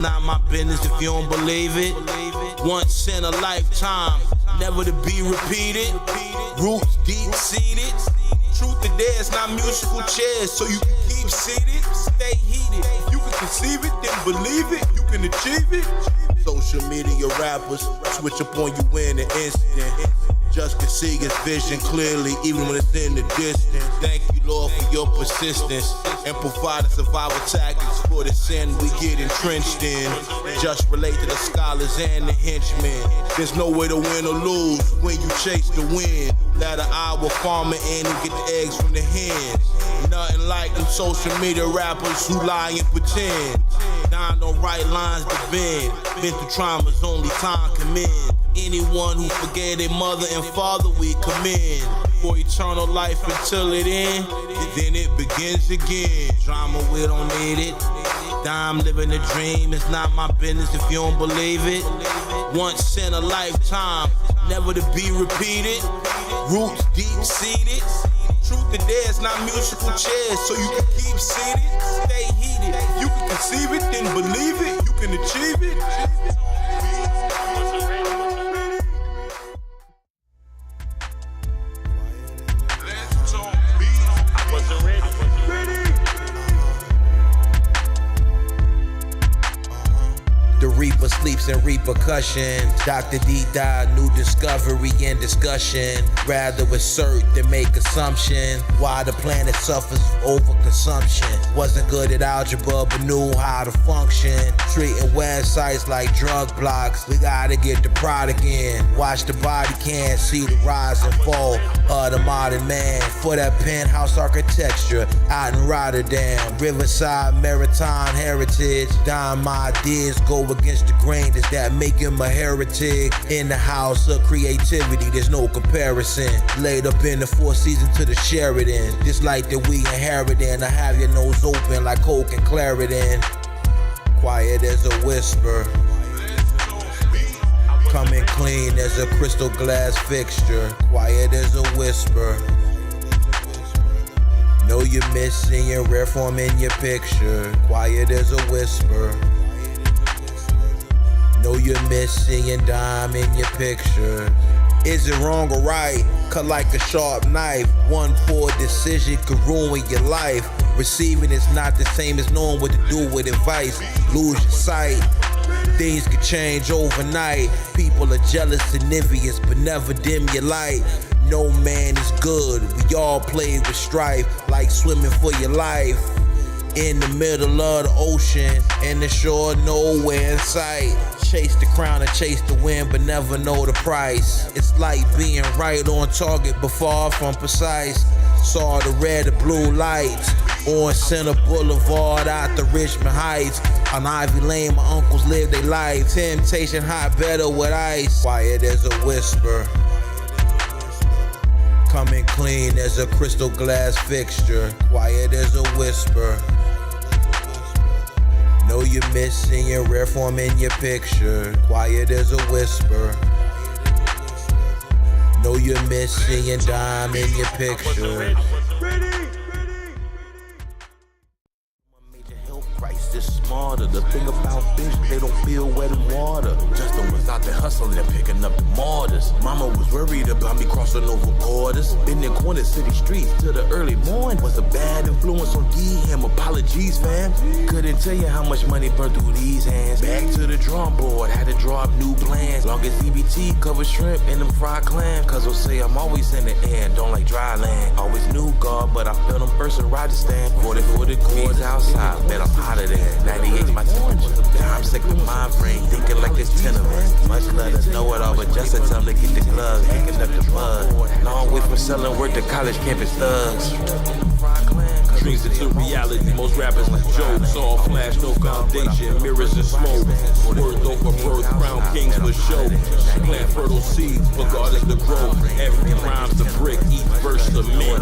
Not my business if you don't believe it. Once in a lifetime, never to be repeated. Roots deep-seated. Truth or dare, it's not musical chairs, so you can keep seated, stay heated. If you can conceive it, then believe it, you can achieve it. Social media rappers switch up on you in an instant. Just can see his vision clearly, even when it's in the distance. Thank you, Lord, for your persistence and providing survival tactics for the sin we get entrenched in. Just relate to the scholars and the henchmen. There's no way to win or lose when you chase the wind. Let an hour farmer in and get the eggs from the hens. Nothing like them social media rappers who lie and pretend. Dying on right lines to bend. Been through traumas only time can mend. Anyone who forget their mother and father, we commend. For eternal life until it ends, then it begins again. Drama, we don't need it. I'm living a dream, it's not my business if you don't believe it. Once in a lifetime, never to be repeated. Roots deep-seated. Truth or dare, it's not musical chairs, so you can keep seated, stay heated. If you can conceive it, then believe it, you can achieve it. The reaper sleeps in repercussions. Dr. D died, new discovery and discussion. Rather assert than make assumption. Why the planet suffers overconsumption. Wasn't good at algebra but knew how to function. Treating websites like drug blocks. We gotta get the product in. Watch the body can see the rise and fall of the modern man. For that penthouse architecture out in Rotterdam. Riverside maritime heritage. Dime my ideas go against the grain, does that make him a heretic? In the house of creativity, there's no comparison. Laid up in the Four Seasons to the Sheridan. This light that we inheriting, I have your nose open like Coke and Claritin. Quiet as a whisper, coming clean as a crystal glass fixture. Quiet as a whisper. Know you're missing your rare form in your picture. Quiet as a whisper. Know you're missing and dime in your picture. Is it wrong or right? Cut like a sharp knife. One poor decision could ruin your life. Receiving is not the same as knowing what to do with advice. Lose your sight. Things could change overnight. People are jealous and envious, but never dim your light. No man is good. We all play with strife, like swimming for your life. In the middle of the ocean, and the shore nowhere in sight. Chase the crown and chase the wind, but never know the price. It's like being right on target, but far from precise. Saw the red and blue lights on Center Boulevard out the Richmond Heights. On Ivy Lane, my uncles live their life. Temptation hot, better with ice. Quiet as a whisper, coming clean as a crystal glass fixture. Quiet as a whisper. Know you're missing your rare form in your picture. Quiet as a whisper. Know you're missing and dime in your picture. Is smarter. The thing about fish, they don't feel wet in water. Justin was out there hustling and picking up the mortars. Mama was worried about me crossing over borders. Been in corner city streets till the early morning. Was a bad influence on D-Ham. Apologies, fam. Couldn't tell you how much money burned through these hands. Back to the drawing board, had to draw up new plans. Long as EBT cover shrimp and them fried clams. Cause they'll say I'm always in the air, don't like dry land. Always knew God, but I felt him first in Rajasthan. 44 degrees outside, bet I'm hotter than 98's my temperature. I'm sick of my brain, thinking like it's tenement. Much love us know it all, but just a time to get the gloves, picking up the bud. Long way from selling work to college campus thugs. Dreams into reality, most rappers like Joe. Saw flash, no foundation, mirrors and smoke. Worth over birth, crown kings for show. Plant fertile seeds, regardless the growth. Every rhyme's the brick, each verse the mint.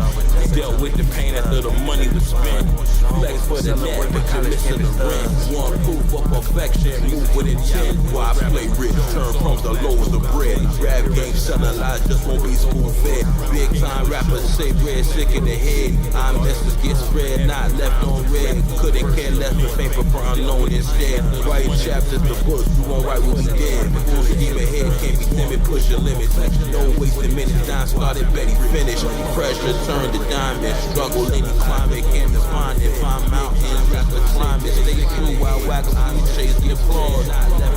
Dealt with the pain after the money was spent. Flex for the net, but you're missing the rent. One proof of perfection, move with intent. Why play rich, turn crumbs to loaves of bread. Rap game selling lies just won't be spoon fed. Big time rappers say bread sick in the head. I'm investors get thread, not left on red. Couldn't care less for paper for unknown instead. Write chapters, the books, you won't write what we did. Full scheme ahead, can't be timid, push your limits. No wasting minutes, Don started, Betty finished. Pressure turned to diamond, struggle any climate, can't define it. Find mountains, got the climate, stay true while wackaboo chase the applause.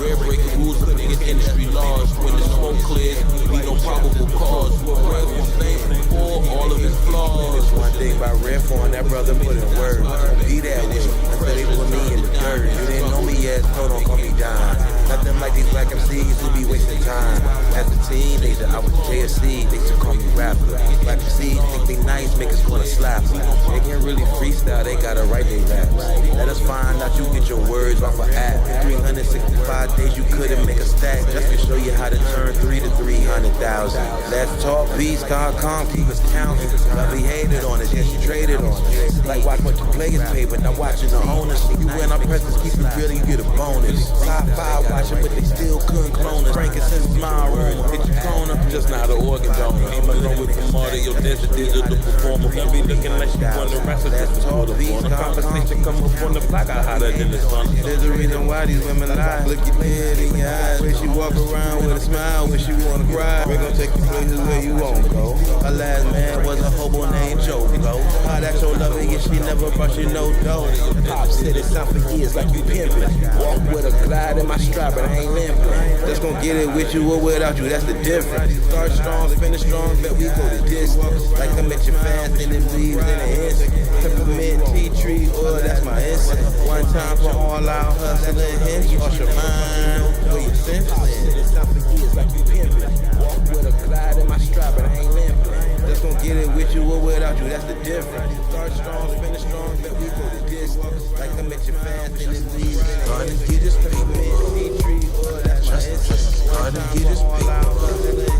Rare breaking rules, couldn't get industry laws. When the smoke clears, we no probable cause. What Red will blame for all of his flaws. One thing by Redford, that brother put in words. Be that way, until they put me in the dirt. You didn't know me yet, so don't call me Don. Nothing like these black MCs who be wasting time. As a teenager, I was JSC, they used to call me rapper. Black MCs think they nice, make us wanna slap them. They can't really freestyle, they gotta write their raps. Let us find out you get your words off an app. 365 days you couldn't make a stack. Just to show you how to turn 3 to 300,000. Let's talk beats, God calm, keep us counting. Lovely hated on us, yeah, she traded on us. Like watch what the players pay, but not watching the owners. You win our presence, keep it real, you get a bonus. Sci-fi watching, but they still couldn't clone us. Frankincense, my room, hit your corner, just not an organ donor. Came along with the model, your dance, digital performer. Don't be looking like she wanna wrestle, just to pull the phone. The conversation come up on the block, I hotter than the sun. There's a reason why these women lie. Look your head in your eyes. When she walk around with a smile, when she wanna cry. We gon' take you places where you won't go. Her last man was a hobo named Joe Blow. How that your lover if she never brought you no dough? Pop said it sound for years like you pimpin'. Walk with a glide in my stride, but I ain't limpin'. Just gon' get it with you or without you, that's the difference. Start strong, finish strong, bet we go the distance. Like I'm at your fast and them leaves in an instant. Peppermint, tea tree, oil, that's my instant. One time for all our hustling, hence wash your mind where your senses. It sound for years like you pimpin'. Walk with a glide in my stride, but I ain't limpin'. Just gon' get it with you or without you, that's the difference. Start strong, finish strong, bet we go the distance. Like I'm at your fast and them leaves in an instant. Get this peppermint, tea tree, oil, that's my instant. Trying to get his paper.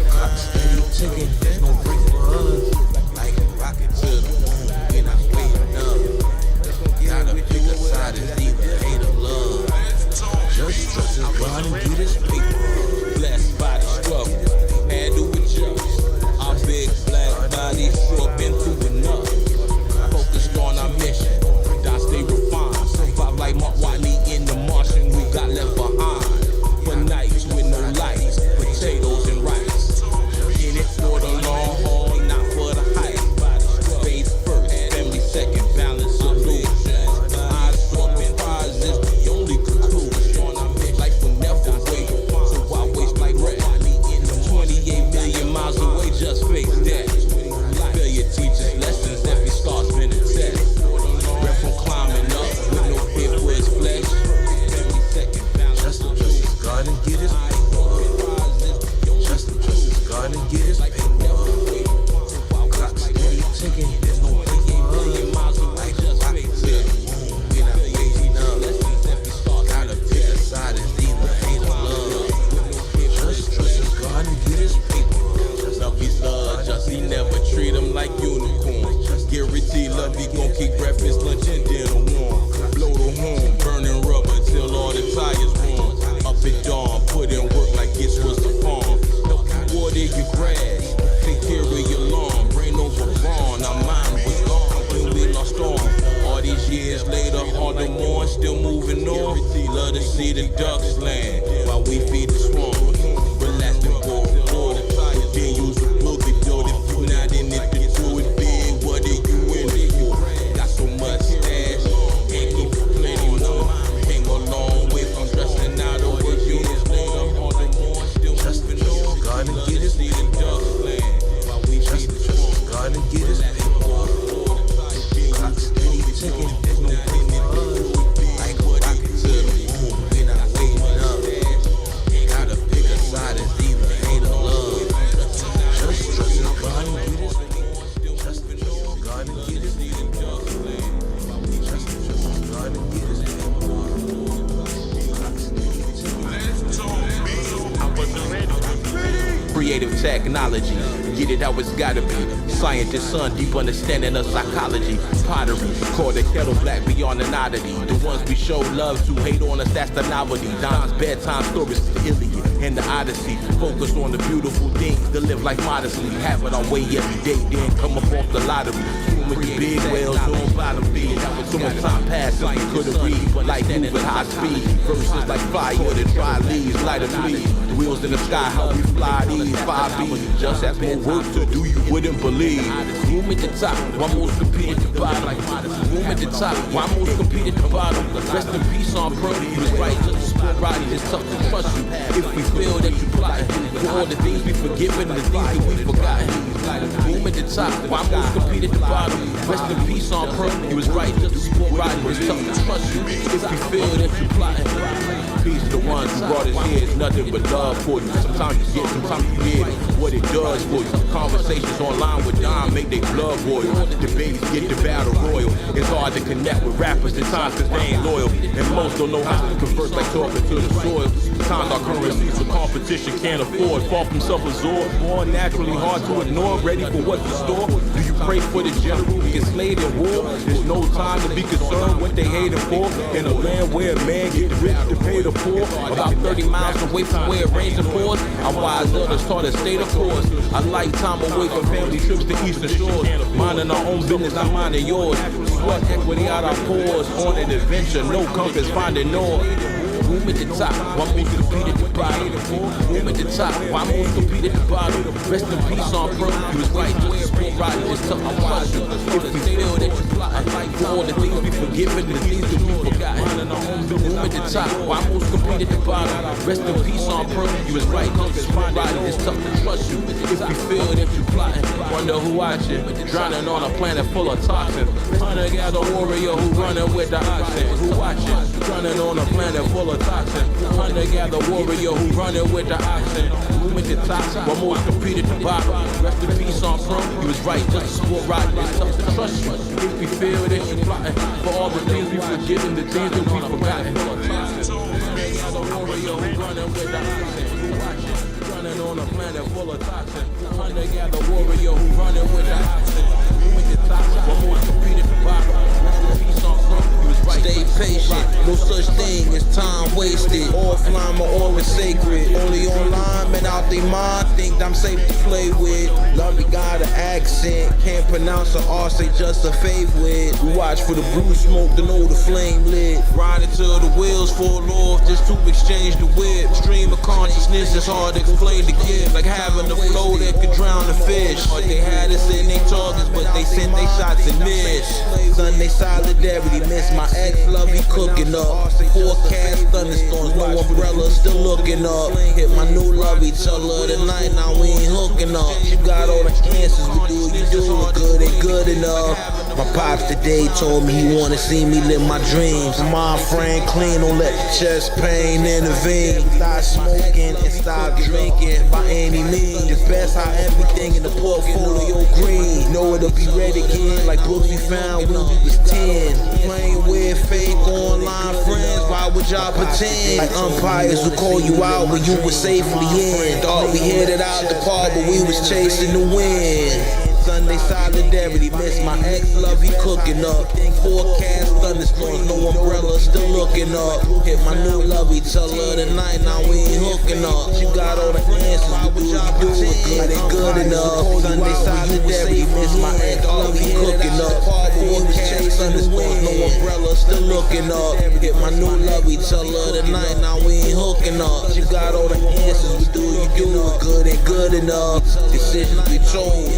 Clock steady ticking, there's no break for us. Like a rocket to the moon, we're not waiting up. Gotta pick a side, it's either hate or love. Just trust his God and get his paper. Blessed by the struggle, handle with justice. Our big black bodies sure been through enough. Focused on our mission, Don stay refined. Survive like Mark Wiley in The Martian, we got left behind. For nights with no lights, potatoes and rice. In it for the long haul, not for the hype. Faith first, family second, balance solution. Eyes open, prizes, the only conclusion. Life will never wait, so I waste like red. 28 million miles away, just face that. Failure teaches lessons, every star's been a test. Rep from climbing up, with no fear for his flesh. Family second, balance Just to trust his God and get his paper. Just to trust his God and get his paper. Clock steady ticking, there's no break for us. like just face it. We're not waiting up. Gotta pick a side, it's either hate or love. Just trust his God and get his paper. Love is love, just he never treat him like unicorns. Guarantee love, he gon' keep breakfast, lunch, and dinner warm. Blow the horn, burning rubber till all the tires warm. Up at dawn, put in work like it was the farm. Help you water your grass, take care of your lawn. Brain over brawn, our mind was gone when we lost on. All these years later, on the morn, still moving on. Love to see the ducks land while we feed the swarm. Relax and pour water. Then use a boogie dough. If you not in it to do it big, what are you in it for? Got so much stash, can't keep plenty more. Came a long way from stressing out over years later. On the morn, still moving on. God and get his See the ducks land while we Just feed to the trust swarm. his God and get his paper. Clock steady ticking, there's no break for us. Like a rocket to the moon, we're not waiting up. Gotta pick a side, it's either hate or love. Just trust his God and get his paper. Just trust his God and get his paper. Just trust his God and get his paper. Clock steady ticking. I wasn't ready. Creative technology, get it how it's gotta be. Scientist son, deep understanding of psychology. Pottery, call the kettle black beyond an oddity. The ones we show love to hate on us, that's the novelty. Don's bedtime stories, the Iliad. Iliad and the Odyssey. Focus on the beautiful things, to live life modestly. Have it our way every day, then come up off the lottery. With the big whales on bottom feed. So much time passed since we couldn't read, but like moving high speed. Verses like fire, the dry leaves, light of bleed. Wheels in the sky, how we fly these 5Bs. Just as more work to do, you wouldn't believe. Room at the top, one most compete at the bottom. Room at the top, one most compete at the bottom. Rest in peace on Pearl, he was right to the sport riding. It's tough to trust you if we feel that you plotting. For all the things we forgiven and the things that we forgotten. Room at the top, one most compete at the bottom. Rest in peace on Pearl, he was right to the sport riding. It's tough to trust you if we feel that you plotting. Peace to the ones who brought us here, it's nothing but love for you. Sometimes you get, sometimes you get what it does for you. Conversations online with Don make they blood boil. Debates get the battle royal. It's hard to connect with rappers at times cause they ain't loyal. And most don't know how to converse like talking to the soil. Times our currencies for competition can't afford. Far from self-absorbed, born naturally hard to ignore. Ready for what's in store? Do you pray for the general who gets slayed in war? There's no time to be concerned what they hating for. In a land where a man gets rich to pay the poor. About 30 miles away from where it rains and pours, our wise elders taught us stay the course. A lifetime away from family trips to eastern shores. Minding our own business, not minding yours. Sweat equity out our pores. On an adventure, no compass, finding north. Room at the top, one most compete at the bottom. Room at the top, one most compete at the bottom. Rest in peace on Pearl, he was right to the sport riding. It's tough to watch you if we feel that you plotting. For all the things we forgiven, the things that we forgotten. Room at the top, one most compete at the bottom. Rest in peace on Pearl, he was right to the sport riding. It's tough to trust you if we feel that you plotting. Wonder who watching, drowning on a planet full of toxins. Hunter-gatherer warrior who running with the oxen. Who watching, drowning on a planet full of toxin. Hunter-gatherer warrior who running with the oxen. Room at the top, one most compete at the bottom. Rest in peace on Pearl, he was right just to sport riding. It's tough to trust you if we feel that you plotting. For all the things we forgiven, the things that we forgotten. Hunter-gatherer warrior who running with the oxen. Who watching, running on a planet full of toxin. Hunter-gatherer warrior who running with the oxen. Room at the top, one most compete at the bottom. Rest in peace on Pearl, he was right. Stay patient, no such thing as time wasted. Offline, my aura sacred. Only online, man, out they mind. Think I'm safe to play with. Love, you got an accent. Can't pronounce an R, say just a favorite. We watch for the blue smoke to know the flame lit. Ride until the wheels fall off, just to exchange the whip. Stream of consciousness is hard to explain the gift. Like having a flow that could drown a fish. They had us in their targets, but they sent their shots and missed. Sunday solidarity, miss my ex, love he cooking up. Forecast thunderstorms, no umbrella, still looking up. Hit my new love each other tonight, now we ain't hooking up. You got all the answers, we do, you do it good, ain't good enough. My pops today told me he wanna see me live my dreams. My friend clean, don't let the chest pain intervene. Stop smoking and stop drinking by any means. The best how everything in the portfolio green. Know it'll be red again, like books we found when we was 10. Playing with fake online friends, why would y'all pretend? Like umpires who call you out when you were safely in. Thought we hit it out the park, but we was chasing the wind. Sunday solidarity, miss my ex, love he cooking up. Forecast thunderstorms, no umbrella, still looking up. Hit my new love each other tonight, now we ain't hooking up. You got all the answers, we do it good, ain't good enough. Sunday solidarity, miss my ex, love he cooking up. Forecast thunderstorms, no umbrella, still looking up. Hit my new love each other tonight, now we ain't hooking up. You got all the answers, we do it good, ain't good enough. Decisions we chose.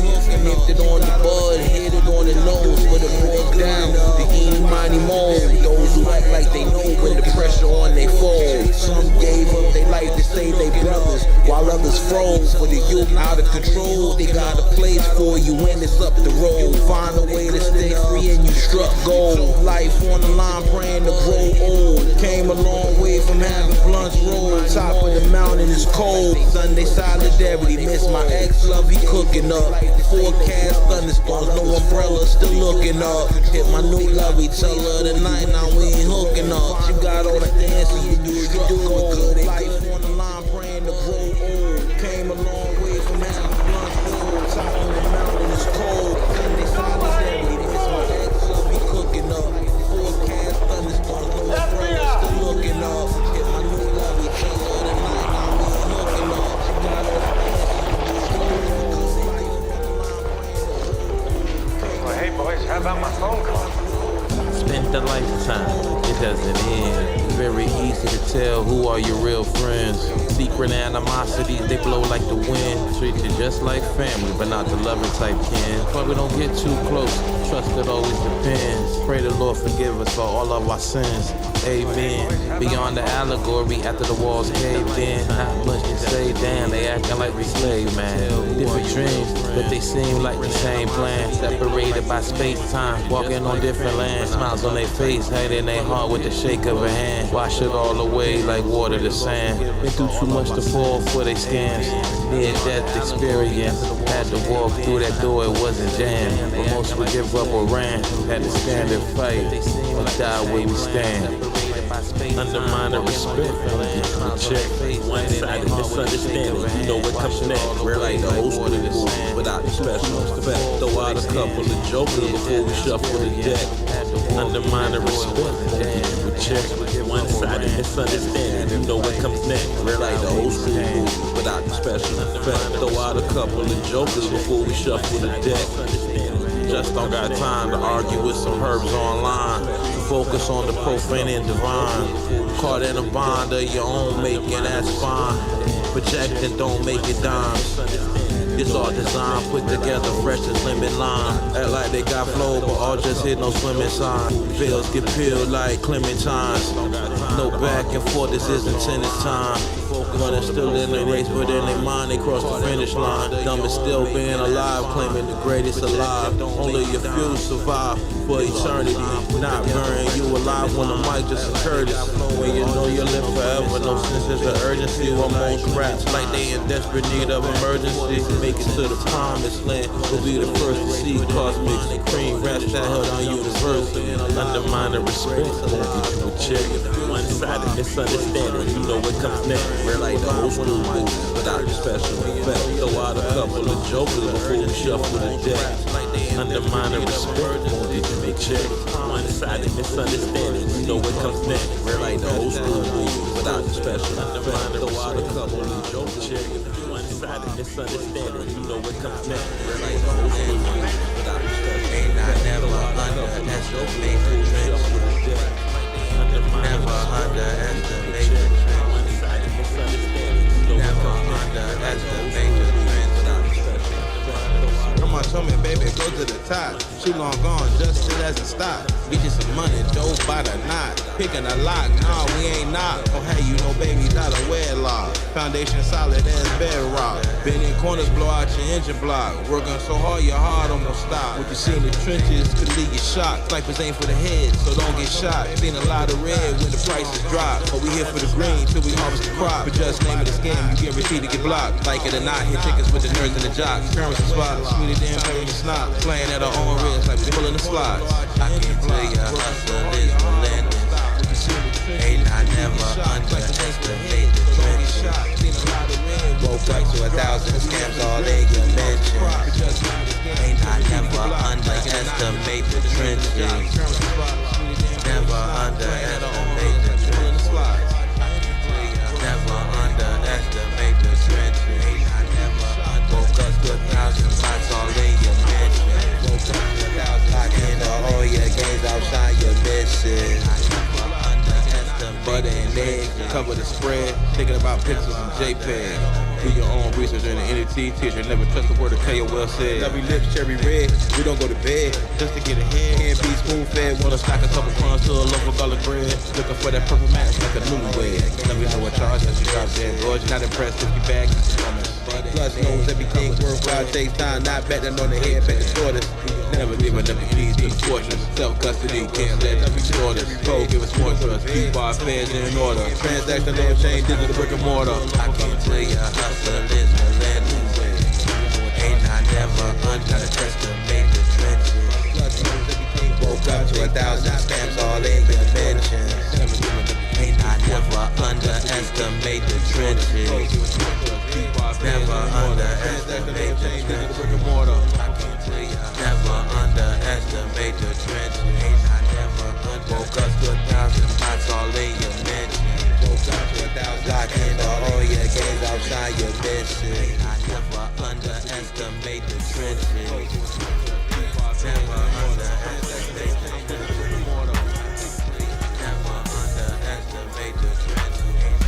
It on the bud, hit it on the nose, but it broke down. The eeny miny moan. Those who act like they know when the pressure on they fall. Some gave up they life to say they brothers, while others froze. For the youth out of control, they got a place for you when it's up the road. Find a way to stay free and you struck gold. Life on the line, praying to grow old. Came a long way from having blunts rolled. Top of the mountain is cold. Sunday solidarity, miss my ex, love he cooking up. Forecast thunderstorms, no umbrella, still looking up. Hit my new love each other tonight, now we ain't hooking up. You got all the answers, you do it good. Life on the line, praying to grow old. Came a long way from having blunts rolled. Top of the mountain is cold. Sunday solidarity, miss my ex, love he cooking up. Forecast thunderstorms, no umbrella, still looking up. Hit my new love each other tonight, now we ain't tell who are your real friends. Secret animosities, they blow like the wind. Treat you just like family, but not the loving type kin. But we don't get too close, trust it always depends. Pray the Lord forgive us for all of our sins. Amen. Beyond the allegory, after the walls caved in, not much to say, damn, they acting like we slave, man. Different dreams, but they seem like the same plan. Separated by space-time, walking on different lands. Smiles on their face, hate in their heart with the shake of a hand. Wash it all away like water to sand. Been through too much to fall for they scams. Near-death experience, had to walk through that door, it wasn't jammed. But most would give up or ran, had to stand and fight, or die where we stand. Undermine the respect, check. One-sided misunderstanding, you know what comes next. We're like the old school move without the special effect. Throw out a couple of jokers before we shuffle the deck. Undermine the respect, check. One-sided misunderstanding, you know what comes next. We're like the old school move without the special effect. Throw out a couple of jokers before we shuffle the deck. Just don't got time to argue with some herbs online. Focus on the profane and divine. Caught in a bond of your own making, that's fine. Projecting don't make it dimes. It's all designed, put together fresh as lemon lime. Act like they got flow, but all just hit no swimming sign. Veils get peeled like clementines. No back and forth, this isn't tennis time. Running still in the race, but in their mind they cross the finish line. Dumb is still being alive, claiming the greatest alive. Only a few survive for eternity. Not burying you alive when the mic just occurred. When you know you live forever, no sense of urgency. While most raps like they in desperate need of emergency. Make it to the promised land, we'll be the first to see cosmic supreme. Raps that held on university. Undermine the respect, won't get you a check. One-sided misunderstanding, you know what comes next. We're like the old school move without the special effect. Throw out a couple of jokers before we shuffle the deck. Undermine the respect, won't get you a check. One-sided misunderstanding, you know what comes next. We're like the old school move without the special effect. Throw out a couple of jokers. One-sided misunderstanding, you know what comes next. We're like the old school move without the special effect. Ain't I never underestimate the trends. Never underestimate the trends. Never underestimate the trends. Come on, tell me, baby, go to the top. She long gone, just sit as a stop. Get you some money, dope by the knot. Picking a lock, nah, we ain't knock. Oh, hey, you know, baby's out of wedlock. Foundation solid as bedrock. Been in corners, blow out your engine block. Working so hard, your heart almost stop. What you see in the trenches could leave you shocked. Snipers ain't for the head, so don't get shot. Seen a lot of red when the prices drop. But we here for the green till we harvest the crop. But just name of the scam, you guaranteed to get blocked. Like it or not, hit tickets with the nerds and the jocks. Parents and spots, sweeter than paying the snot. Playing at our own risk like we pulling the slides. I can tell ya hustle is relentless. Ain't I never underestimate the trenches. Woke up to 1,000 scams all in your mentions. Ain't I never underestimate the trenches. Never underestimate the trenches. Never underestimate the trenches. Woke up to 1,000 spots all in your mentions. Lock in all your games, outshine your misses. Butter and egg, cover the spread. Thinking about pictures and JPEG. Do your own research in the NET teacher. Never trust the word of K.O. well said. Lovely lips, cherry red. We don't go to bed just to get ahead. Can't be spoon fed. Wanna stack a couple crumbs to a loaf of garlic bread. Looking for that perfect match like a newlywed. Let me know what charge that you drop dead. Lord, you're not impressed if you bag. Plus knows everything worthwhile takes time. Not betting on the head, bet the shortest. Never giving up the keys to the fortress. Self-custody, can't let them be shortest. Code, give us more trust. Keep our affairs in order. Transaction on chain, digital brick and mortar. I can tell ya hustle is relentless. Ain't I never underestimate the trenches. Woke up to 1,000 stamps all in your mentions. Ain't I never underestimate the trenches. Never underestimate the trenches. Never underestimate the trenches. Ain't I never woke up to 1,000 spots all in your mentions. Lock in all your games, outshine your misses. I never underestimate the trenches. Never underestimate the trenches. Never underestimate the trenches.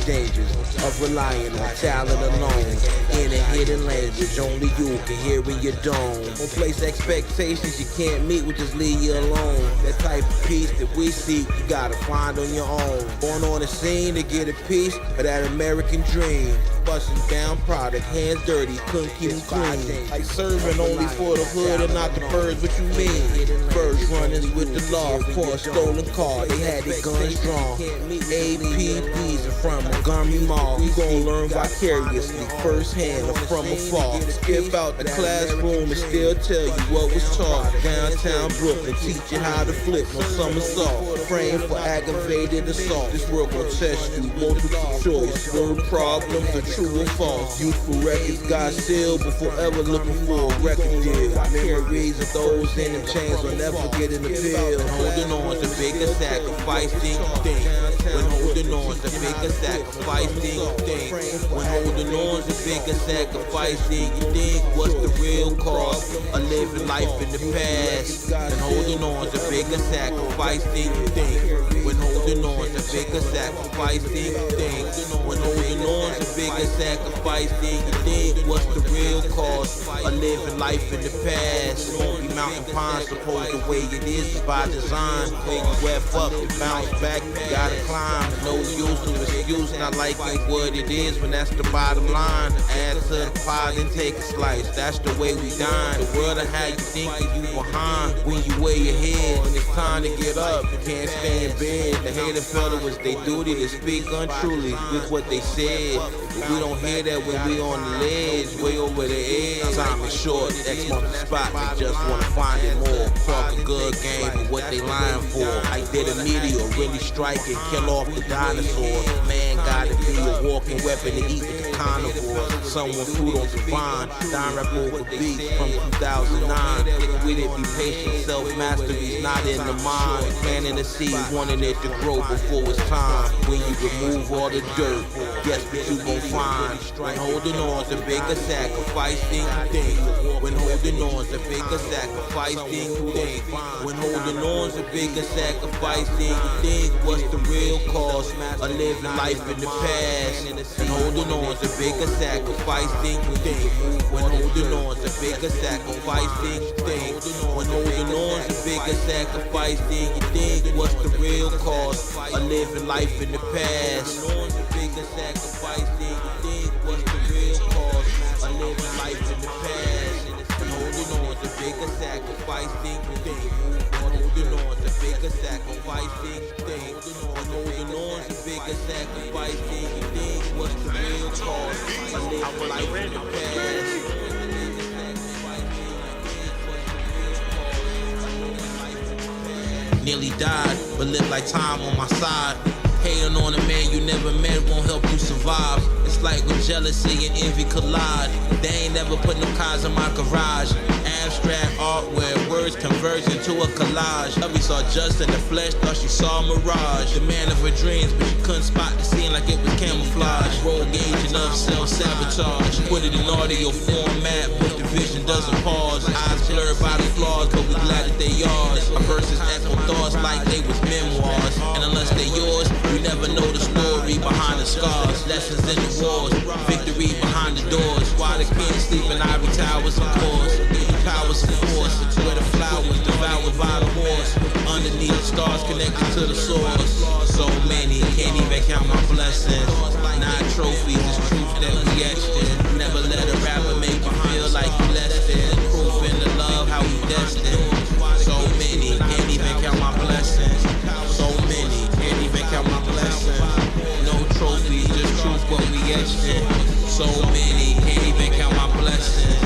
dangers of relying on talent alone. In a hidden language, only you can hear in your dome. Don't place expectations you can't meet, will just leave you alone. That type of peace that we seek, you gotta find on your own. Born on the scene to get a piece of that American dream. Busting down product, hands dirty, couldn't keep them clean. Like serving only for the hood and not the birds, what you mean? Birds runners with the law, for a stolen car, they had their guns drawn. APBs are from Montgomery Mall. You gon' learn vicariously, firsthand or from afar. Skip out the classroom and still tell you what was taught. Downtown Brooklyn, teach you how to flip no somersault. Frame for aggravated assault. This world gon' test you, multiple choice. Word problems are true or false. Youthful records got sealed before ever looking for a record deal. Carries of those in them chains will never get an appeal. Holding on to bigger sacrificing thing. When holding on to bigger sacrificing thing. When holding on to bigger sacrificing you think what's the real cost of living life in the past. And holding on to bigger sacrificing thing. When holding on to bigger sacrificing thing. When holding on to bigger sacrificing you think what's the real cost of living life in the past. Be mountain pines supposed the way it is by design. When you web up and bounce back, you gotta climb. No use to excuse not liking what it is when that's the bottom line. Add to the pie then take a slice. That's the way we dine. The world of how you thinking you behind when you weigh your head. When it's time to get up, you can't stay in bed. The hater fella was their duty to speak untruly with what they said. But we don't hear that when we on the ledge, way over the edge. Time is short, X on the spot, they just wanna find it more. Talk a good game, but what they lying for? I did a meteor, really strike and kill off the dinosaurs. Man gotta be a walking weapon to eat with the carnivores. Someone food on the vine, Don rap over beats from 2009. With it, be patient, self-mastery's not in the mind. Planting the seed, wanting it to grow before it's time. When you remove all the dirt, guess what you gon' find? When holding on to bigger sacrificing thing. When holding on to bigger sacrificing thing. When holding on to bigger sacrificing thing. What's the real cost of living life in the past? And holding on to bigger sacrificing thing. When holding on to bigger sacrificing thing. When holding on to bigger sacrificing thing. What's the real cost of living life in the past? Bigger sacrificing thing. What's the real cost of living life in the past? And holding on to bigger sacrificing thing. Holding on to bigger sacrificing thing. Holding on to bigger sacrificing thing. What's the real cost of living life in the past? Nearly died, but lived like time on my side. Hating on a man you never met won't help you survive. It's like when jealousy and envy collide. They ain't never put no cars in my garage. Abstract art where words converge into a collage. Hubby saw just in the flesh, thought she saw a mirage. The man of her dreams, but she couldn't spot the scene like it was camouflage. Roll gauge enough self-sabotage. Put it in audio format, but the vision doesn't pause. Eyes blurred by the flaws, but we glad that they yours. Our verses echo thoughts like they was memoirs. And unless they yours, you never know the story behind the scars. Lessons in the wars, victory behind the doors. Why the king sleep in ivory towers, of course. Powers of force, where the flowers devoured by the horse. Underneath the stars connected to the source. So many, can't even count my blessings. 9 trophies, it's truth that we etched in. Never let a rapper make you feel like you less than. Proof in the love, how we destined. So many, can't even count my blessings. So many, can't even count my blessings. No trophies, just truth what we etched in. So many, can't even count my blessings.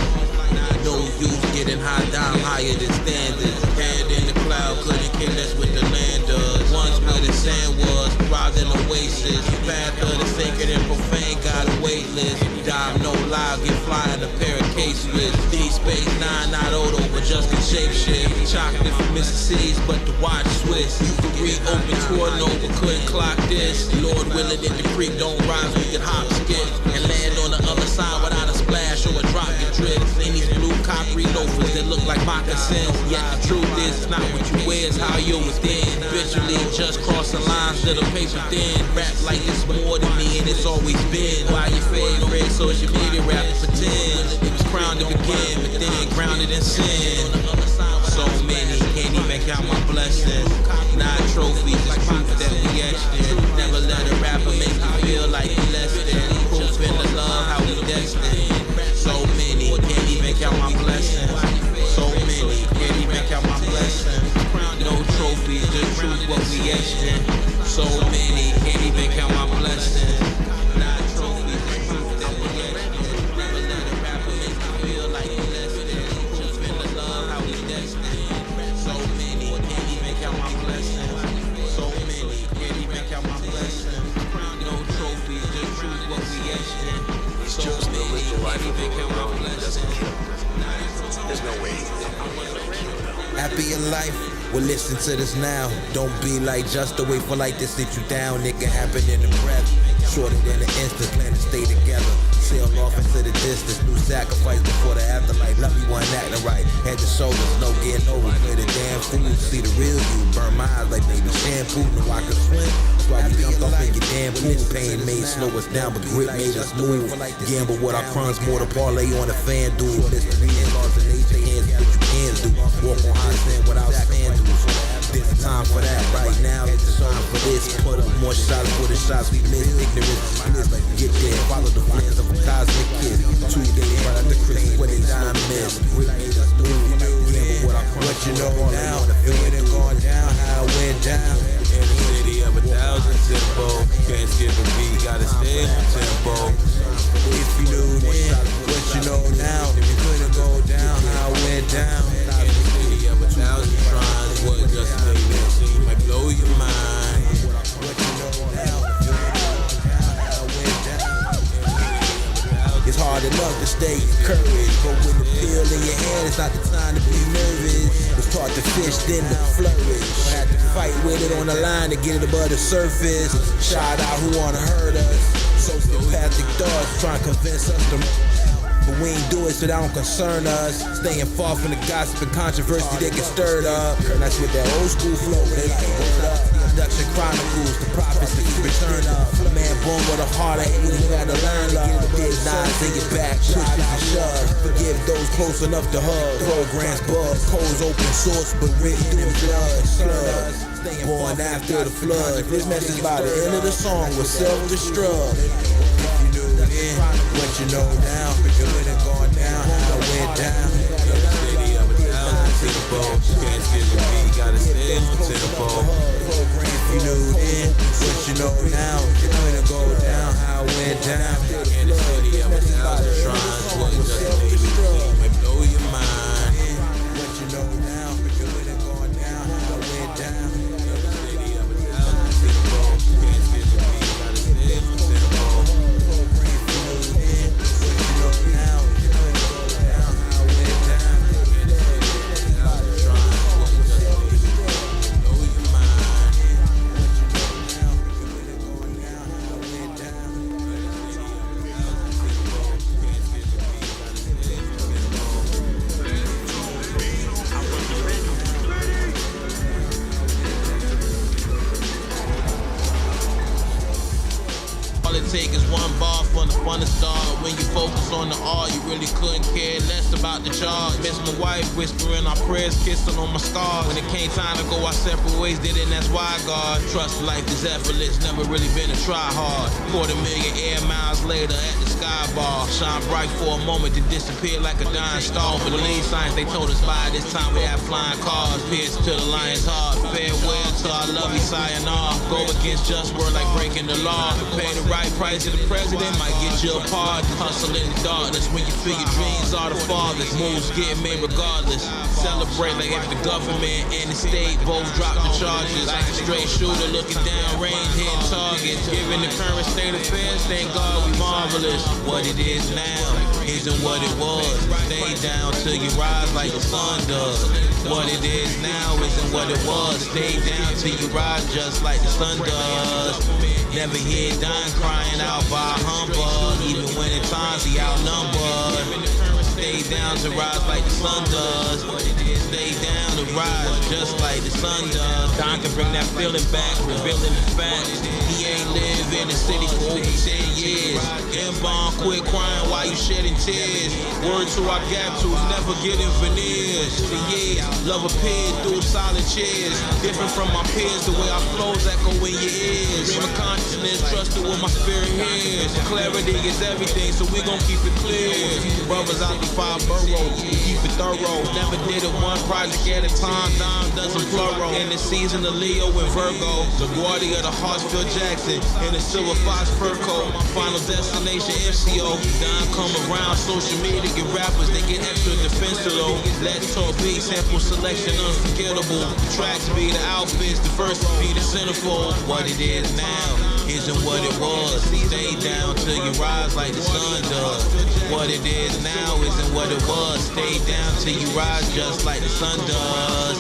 No use getting high down higher than standards. Head in the cloud, couldn't kill us with the land does. Once where the sand was, thrived in oasis. Path of the sacred and profane, got a wait list. Dime no lie, get flying a pair of case with. Deep Space 9, not Odo, but just a shape shift. Chocolate from Mississippi's, but the watch Swiss. You could reopen tour, no, but couldn't clock this. Lord willing that the creek don't rise, we can hop, skip, and land on the other side without a splash or a drop get drip. In these blue collars, concrete loafers that look like moccasins. Yet the truth is, it's not what you wear, it's how you're within. Habitually just crossing lines that are paper thin. Rap like it's more than me and it's always been. Why your favorite social media rappers pretend it was crowned to begin, but then grounded in sin. So many, can't even count my blessings. 9 trophies, it's proof that we extant. Never let a rapper make you feel like you less than. Proof in the love, how we destined. So many, can't even count my blessings. So many, can't even count my blessings. No trophies, just truth what we extant. So many, can't even count my blessings. 9 trophies, it's proof that we extant. Never let a rapper make you feel like you less than. Proof in the love, how we destined. So many, can't even count my blessings. So many, can't even count my blessings. No trophies, just truth what we extant. So many, can't even count my blessings. There's no way. Happy in life? Well, listen to this now. Don't be like just to wait for light to sit you down. It can happen in the breath. Shorter than an instant, plan to stay together. Sail off into the distance. New sacrifice before the afterlife. Love you one acting right. Head to shoulders, no getting over. Play the damn fool. See the real you. Burn my eyes like baby shampoo. Know I can swim. That's why we jumped off in your damn pool. Pain made slow us down, but grit made us move. Gamble with our crumbs, more to parlay on a fan dude. Mystery and laws of nature, hands what you can do. Walk on high sand without sand dudes. There's a time for that right now. It's the time for this. Put up more shots for the shots we miss. Ignorance is bliss. Get there, follow the plans of a cosmic kiss. 2 days right after Christmas, when it's time miss. Grit made us move. Gamble what I promise. What you know now? It went and gone down. How it went down. In the city of 1,000 tempo, can't skip a beat, gotta stay in tempo. If you knew then, what you know now? It couldn't go down. How it went down. In the city of 1,000 shrines, what just made that scene might blow your mind. What you know now? How it went down. It's hard enough to stay encouraged, but when the pill in your hand, it's not the time to be nervous. It's taught to fish, then to flourish. I had to fight with it on the line to get it above the surface. Shout out who wanna hurt us. Sociopathic thoughts trying to convince us to. But we ain't do it so that don't concern us. Staying far from the gossip and controversy that get stirred up. And that's with that old school flow, they like word up. Production chronicles, the prophets that keep return up. A man born with a heart, I ain't even had to learn love. Big knives in your back, pushes and shoves. Forgive those close enough to hug. Programs bug, codes open source, but written through blood. Slugs, born after the flood. This message by the end of the song was self-destruct. What you know now, it went and gone down, how it went down. In the city of 1,000 tempo, can't skip a beat, gotta stay in tempo. If you knew then, what you know now, it went and go down, how it went down. In the city of 1,000 shrines, what just made that scene might blow your mind. What you know now, it went and gone down, how it went down. In the city of 1,000 tempo, can't skip a beat, gotta stay in tempo. All it take is one bar for the fun to start. When you focus on the R, you really couldn't care less about the charge. Miss my wife, whispering our prayers, kissing on my scars. When it came time to go our separate ways, did it, and that's why God. Trust life is effortless, never really been a try hard. 250,000 air miles later at the sky bar. Shine bright for a moment to disappear like a dying star. Believe science, they told us by this time we have flying cars. Pierce to the lion's heart. Farewell to our lovely sayonara. Go against just word like breaking the law. Pay the right price to the president, might get you a pardon. Hustle in the darkness when you feel your dreams are the farthest. Moves get made regardless. Celebrate like if the government and the state both drop the charges. Like a straight shooter looking down range, hitting targets. Given the current state of affairs, thank God we marvelous. What it is now isn't what it was. Stay down till you rise like the sun does. What it is now isn't what it was. Stay down till you rise just like the sun does. Never hear Don crying out by a humbug, even when at times he outnumbered. Stay down to rise like the sun does. Stay down to rise just like the sun does. Time can bring that feeling back, revealing the fact he ain't lived in the city for over 10 years. N-Bond, quit crying while you shedding tears. Word to our gap tools, never getting veneers. For years, love appeared through solid chairs. Different from my peers, the way our flows echo in your ears. Stream of consciousness, trusted what my spirit hears. Clarity is everything, so we gon' keep it clear. Brothers out the 5 boroughs, we keep it thorough. Never did it one project at a time, dime dozen plural. In the season of Leo and Virgo, LaGuardia of the Hartsfield Jackson, in the silver fox fur coat. My final destination, FCO. Dime come around, social media get rappers, they get extra defensive though. Let's talk beat, sample selection unforgettable. Tracks be the outfits, the first be the centerfold. What it is now isn't what it was. Stay down till you rise like the sun does. What it is now isn't what it was. Stay down till you rise just like the sun does.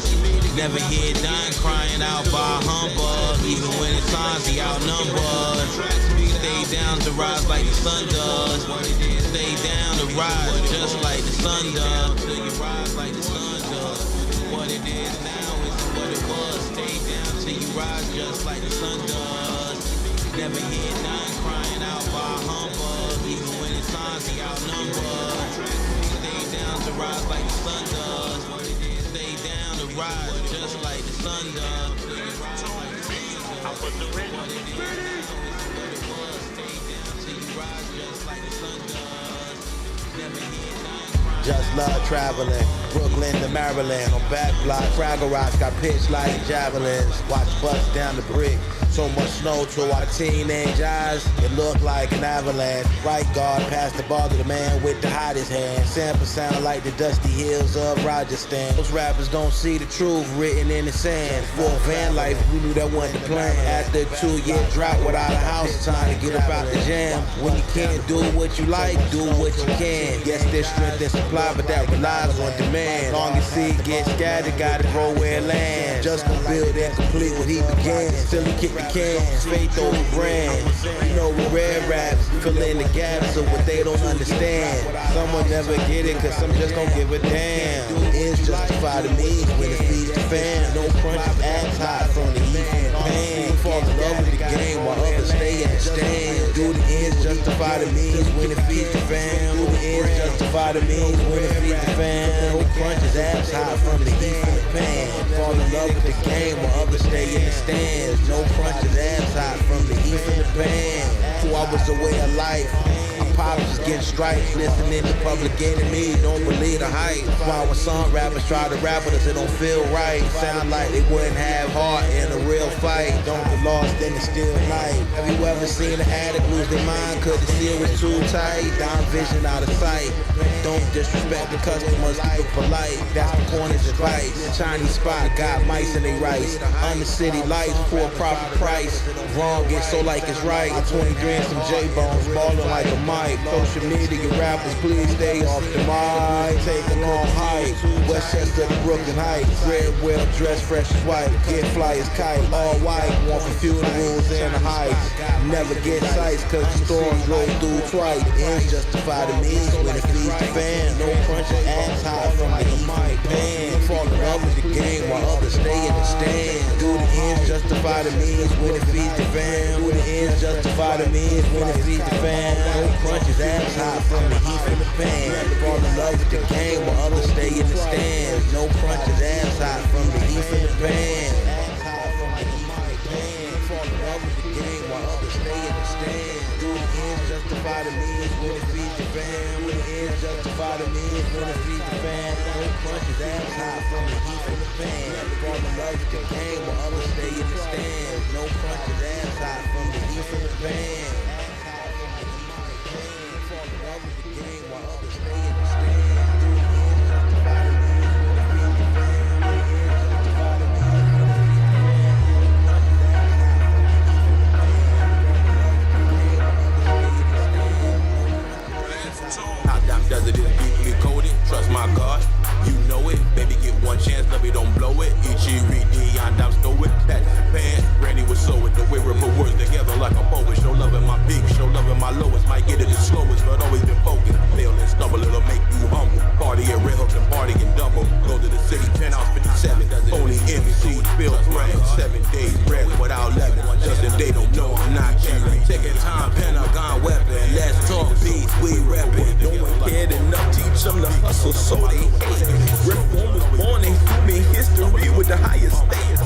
Never hear dying crying out by a humbug, even when it's times he outnumbered. Stay down to rise like the sun does. Stay down to rise just like the sun does. Till you rise like the sun does. What it is now isn't what it was. Stay down till you rise just like the sun does. Never hear dying crying out by a humbug, even when it's times he outnumbered. Stay down to rise like the sun does. Stay down to rise just like the sun does. I put the red on it. Stay down till you rise just like the sun does. Never hear dying crying. Just love traveling, Brooklyn to Maryland. On back block, Fraggle Rocks got pitched like javelins. Watch bust down the brick. So much snow to our teenage eyes, it looked like an avalanche. Right guard passed the ball to the man with the hottest hand. Sample sound like the dusty hills of Rajasthan. Those rappers don't see the truth written in the sand. For van life, we knew that wasn't the plan. After a 2-year drought without a house, time to get up out the jam. When you can't do what you like, do what you can. Yes, there's strength and supply, but that relies on demand. Long as seed gets scattered, gotta grow where it lands. Just gonna build and complete what he began. Still he kick the can, faith over brands. You know we rare raps, fill in the gaps of what they don't understand. Some will never get it, cause some just don't give a damn. Ends justify the means when it feeds the fam. No crunch of abs high from the heat and the pain. Fall in love with the game while others stay in the stands. Do the ends justify the means when it feeds the fam. Do the ends justify the means when it feeds the fam. No crunch is abs high from the heat and the pain. Fall in love with the game while others stay in the stands. No crunch is abs high from the heat and the pain. 4 hours a way of life. Pops is getting stripes, listening to Public Enemy, don't believe the hype. Why when some rappers try to rap with us, it don't feel right. Sound like they wouldn't have heart in a real fight. Don't get lost in the still night. Have you ever seen an addict lose their mind cause the seal was too tight? Down vision out of sight. Don't disrespect the customers, keep it polite. That's the corner's advice. Chinese spot got mice in they rice. Under city lights for a proper price. Wrong gets so like it's right. 20 grand some J-Bones, ballin' like a mic. Social media rappers, please stay off the mic. Take a long hike. Westchester to Brooklyn Heights. Red, well dressed, fresh as white. Get fly as kite. All white, want for funerals and the heights. Never get sights cause the storms roll through twice. Ends justify the means when it feeds the fan. No crunching ass high from the mic. Pan. Fall in love with the game while others stay in the stand. Do the ends justify the means when it feeds the fan. Do the ends justify the means when it feeds the fan. No crunches ass high from the heat from the pan. Fall in love with the game while others stay in the stands. No crunches ass high from the heat from the pan. Fall in love with the game while others stay in the stands. Do the ends justify the means when it feeds the fan. Do the ends justify the means when it feeds the fan. No crunches ass high from the heat from the pan. Fall in love with the game while others stay in the stands. No crunches ass high from the heat from the pan. Desert is deeply coded, trust my God, you know it. Baby, get one chance, love it, don't blow it. Ichi, Ridi, and I'm stoic. That Japan hustle, so they Reform was born in human history with the highest standards.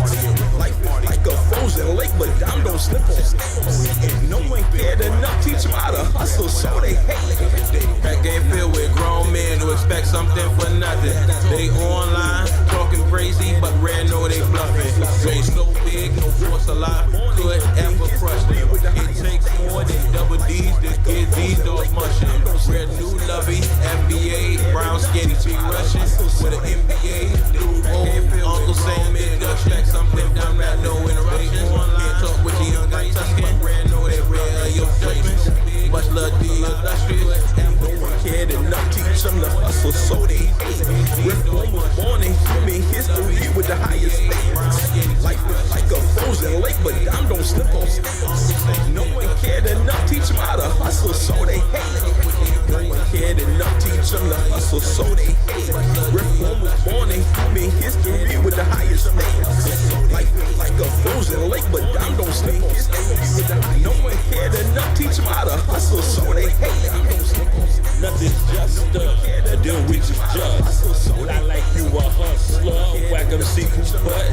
Life is like a frozen lake, but Dom don't slip on skates. No one cared enough, teach them how to hustle, so they hate. That game filled with grown men who expect something for nothing. They online, talking crazy, but rare know they bluffing. They so big, no force alive could ever crush them. It takes more than double D's to get these dogs mushing. Red new lovey, FBA, brown skinny T Russian with an NBA. Dude, old Uncle Sam made us expect something down that no interruption. Can't talk with the young guy Tuscan. Rare know they rare your judgments. Much love the illustrious. No one cared enough, teach them to hustle, so they Reform was born in human history with the highest standards. Life is like a frozen lake, but Dom don't slip on skates. No one cared enough, teach them how to hustle, so they hate. No one cared enough, teach them to hustle, so they hate. Reform was born in human history with the highest standards. Life is like a frozen lake, but Dom don't slip on skates. No one cared enough, teach them how to hustle, so they hate. Nothing's juster than we just just. I like you a hustler, whack 'em see who's butt.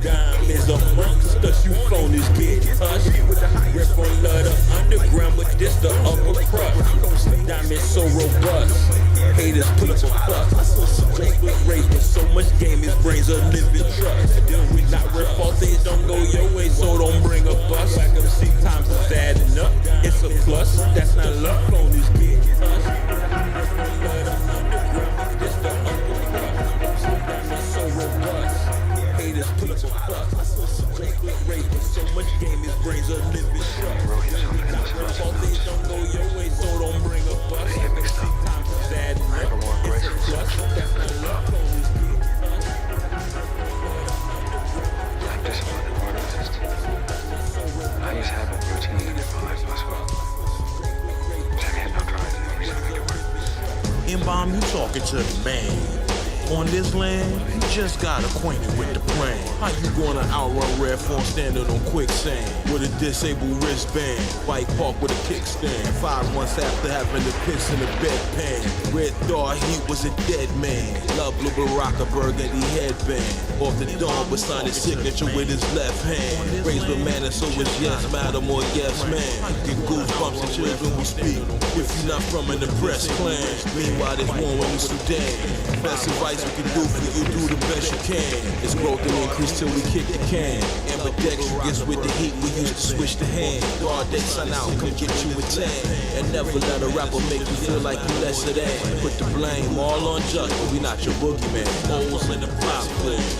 Diamonds amongst us, you phonies get hushed. Rip on love the underground, but this the upper crust. Diamonds so robust, haters people fuss. Chocolate race with so much game, his brains a living trust. Then we not rip all things don't go your way, so don't bring a bus. Whack 'em see times is adding up, it's a plus. That's not luck, phonies get hushed. Haters people fuss. Chocolate race with so much game, his brains a living trust. All things don't go your way, so don't bring a bus. Times is adding up, it's a plus. That's not luck, phonies get I'm disappointed artist. I use habit, routine, and if my life was well. Check it, no trying every time I get work. M-Bomb, you talking to the man. On this land, you just got acquainted with the plan. How you gonna outrun Red Phone standing on quicksand with a disabled wristband? Bike park with a kickstand. 5 months after having the piss in the bedpan. Red thought he was a dead man. Love Blue Baraka burgundy headband. Off the dawn, but signed his signature with his left hand. Raised with manners, so it's yes madam or yes man. Get goosebumps and children will speak if you're not from an oppressed clan. Meanwhile, there's war in the Sudan. Best advice we can do for you, do the best you can. It's growth and increase till we kick the can. Ambidextrous with the heat, we used to switch the hand. Guard day, sun out, come get you a tan. And never let a rapper make you feel like you lesser than. Put the blame all on Just, but we not your boogeyman. Holes in the pop players.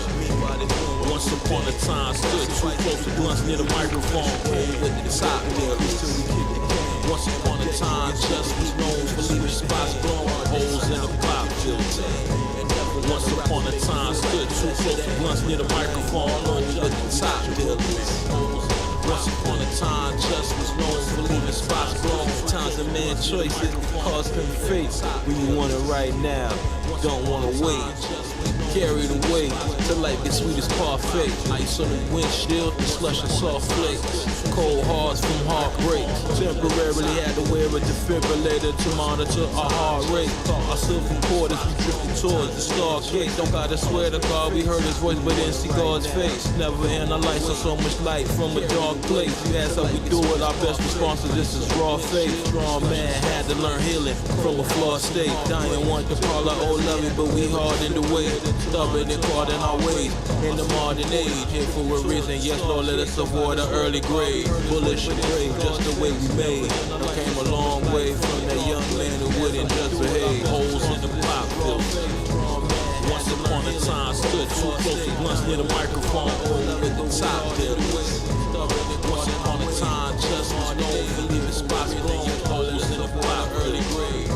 Once upon a time, stood too close to blunts near the microphone. Hold with the top dealers till we kick the can. Once upon a time, Just was known for leaving spots blown. Holes in the pop dealers. Once upon a time, stood too close to blunts near the microphone. Hold with the top dealers. Once upon a time, Just was known for leaving spots blown. Times of man choices cause face. When you want it right now, don't wanna wait. Carried away till life gets sweet as parfait. Ice on the windshield, the slush and soft flakes. Cold hearts from heartbreak. Temporarily had to wear a defibrillator to monitor our heart rate. Our silver cord as we drifted towards the stargate. Don't gotta swear to God, we heard his voice but didn't see God's face. Never in our life saw so much light from a dark place. You ask how we do it, our best response is this is raw faith. Strong man had to learn healing from a flawed state. Dying want to call our old loving, but we hard in the way. Stubborn and caught in our ways in the modern age. Here for a reason, yes Lord, let us avoid an early grave. Bullish and brave, just the way we made. We came a long way from that young man who wouldn't just behave. Holes in the pop filter. Once upon a time, stood too close to blunts near the microphone. With the top dealers. Once upon a time, Just was known for leaving spots blown. Holes in the pop early grave.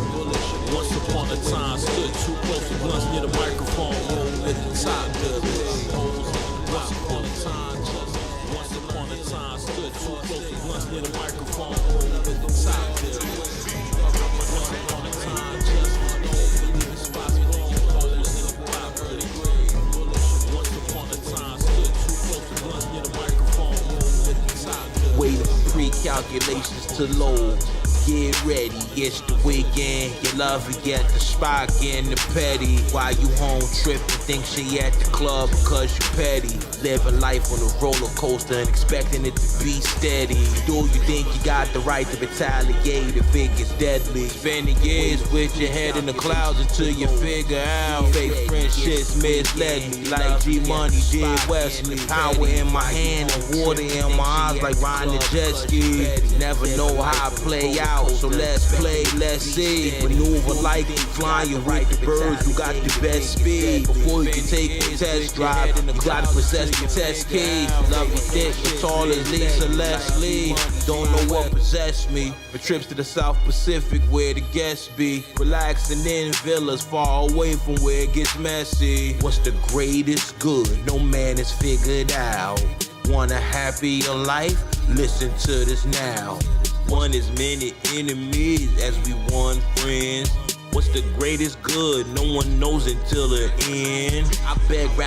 Once upon a time, stood too close to blunts near the microphone. With the top dealers. Once upon a time, once upon a time, stood too close to blunts near the microphone. With the top dealers. Once upon a time, Just was known for leaving spots blown. Holes in the pop early grave. Once upon a time, stood too close to blunts near the microphone. With the top dealers. Waiting for pre-calculations to load. get ready, it's the weekend. Your lover at the spot getting the petty. While you home tripping, think she at the club because you petty. Living life on a roller coaster and expecting it to be steady. Do you think you got the right to retaliate if it gets deadly? Spending years with your head in the clouds until you figure out fake friendships misled me like G-Money did Wesley. Power in my hand and water in my eyes like riding a jet ski. Never know how I play out, so let's play, let's see. Maneuver like you flying with the birds, you got the best speed. Before you can take a test drive, you gotta possess the test key. Love you thick, but tall as Lisa Leslie. Don't know what possessed me, but trips to the South Pacific where the guests be. Relaxing in villas far away from where it gets messy. What's the greatest good? No man has figured out. Want a happier life? Listen to this now. One as many enemies as we want friends. What's the greatest good? No one knows until the end. I beg rap